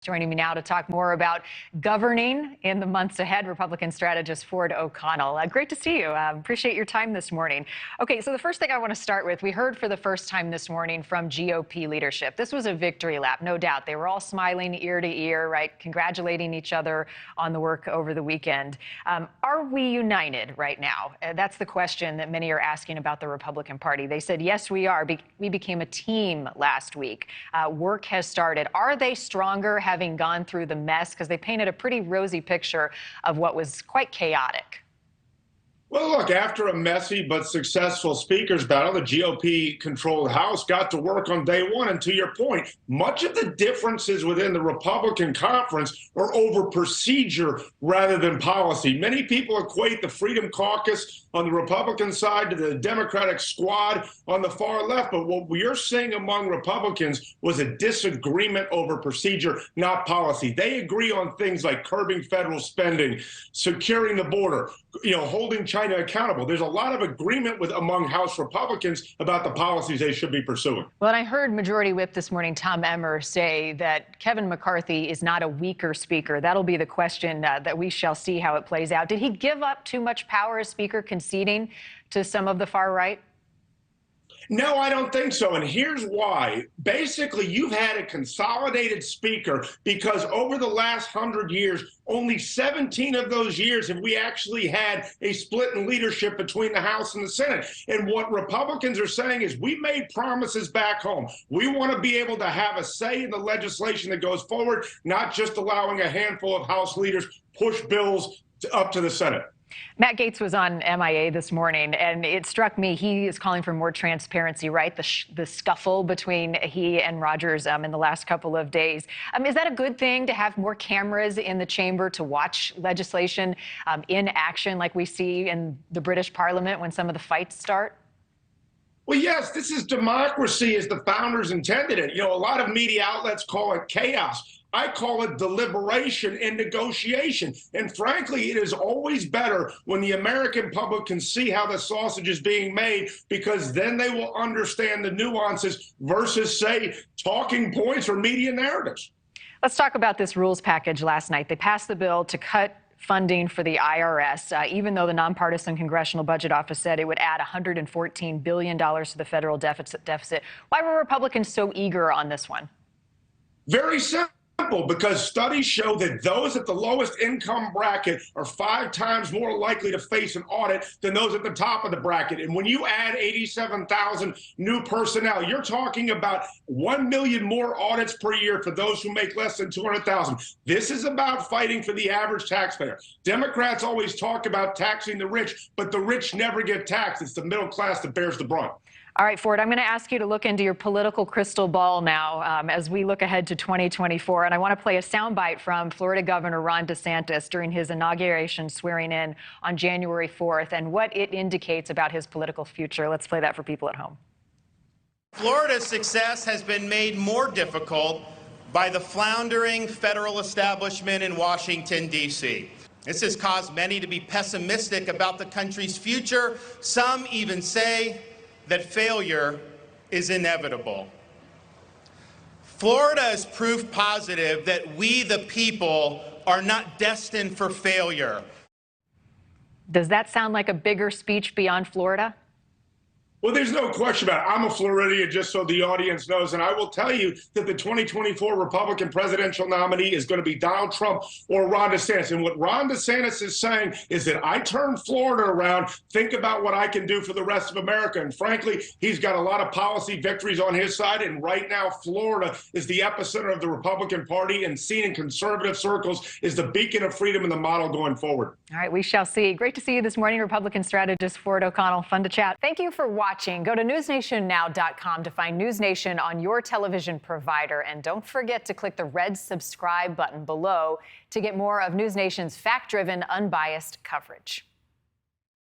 Joining me now to talk more about governing in the months ahead, Republican strategist Ford O'Connell. Great to see you. Appreciate your time this morning. Okay, so the first thing I want to start with, we heard for the first time this morning from GOP leadership. This was a victory lap, no doubt. They were all smiling ear to ear, right, congratulating each other on the work over the weekend. Are we united right now? That's the question that many are asking about the Republican Party. They said, yes, we are. We became a team last week. Work has started. Are they stronger, having gone through the mess? Because they painted a pretty rosy picture of what was quite chaotic. Well, look, after a messy but successful speakers battle, the GOP-controlled House got to work on day one. And to your point, much of the differences within the Republican conference are over procedure rather than policy. Many people equate the Freedom Caucus on the Republican side to the Democratic squad on the far left. But what we're seeing among Republicans was a disagreement over procedure, not policy. They agree on things like curbing federal spending, securing the border, holding China accountable. There's a lot of agreement among House Republicans about the policies they should be pursuing. Well, and I heard Majority Whip this morning, Tom Emmer, say that Kevin McCarthy is not a weaker speaker. That'll be the question that we shall see how it plays out. Did he give up too much power as speaker, conceding to some of the far right? No, I don't think so. And here's why. Basically, you've had a consolidated speaker because over the last 100 years, only 17 of those years have we actually had a split in leadership between the House and the Senate. And what Republicans are saying is we made promises back home. We want to be able to have a say in the legislation that goes forward, not just allowing a handful of House leaders push bills up to the Senate. Matt Gaetz was on MIA this morning, and it struck me he is calling for more transparency, right? The scuffle between he and Rogers in the last couple of days. Is that a good thing to have more cameras in the chamber to watch legislation in action like we see in the British Parliament when some of the fights start? Well, yes, this is democracy as the founders intended it. A lot of media outlets call it chaos. I call it deliberation and negotiation. And frankly, it is always better when the American public can see how the sausage is being made, because then they will understand the nuances versus, say, talking points or media narratives. Let's talk about this rules package last night. They passed the bill to cut funding for the IRS, even though the nonpartisan Congressional Budget Office said it would add $114 billion to the federal deficit. Why were Republicans so eager on this one? Very simple. Because studies show that those at the lowest income bracket are 5 times more likely to face an audit than those at the top of the bracket. And when you add 87,000 new personnel, you're talking about 1 million more audits per year for those who make less than 200,000. This is about fighting for the average taxpayer. Democrats always talk about taxing the rich, but the rich never get taxed. It's the middle class that bears the brunt. All right, Ford, I'm going to ask you to look into your political crystal ball now as we look ahead to 2024. And I want to play a soundbite from Florida Governor Ron DeSantis during his inauguration swearing in on January 4th and what it indicates about his political future. Let's play that for people at home. Florida's success has been made more difficult by the floundering federal establishment in Washington, D.C. This has caused many to be pessimistic about the country's future. Some even say that failure is inevitable. Florida is proof positive that we, the people, are not destined for failure. Does that sound like a bigger speech beyond Florida? Well, there's no question about it. I'm a Floridian, just so the audience knows, and I will tell you that the 2024 Republican presidential nominee is going to be Donald Trump or Ron DeSantis. And what Ron DeSantis is saying is that I turned Florida around, think about what I can do for the rest of America. And frankly, he's got a lot of policy victories on his side, and right now Florida is the epicenter of the Republican Party and seen in conservative circles is the beacon of freedom and the model going forward. All right, we shall see. Great to see you this morning, Republican strategist Ford O'Connell. Fun to chat. Thank you for watching. Go to newsnationnow.com to find NewsNation on your television provider. And don't forget to click the red subscribe button below to get more of NewsNation's fact-driven, unbiased coverage.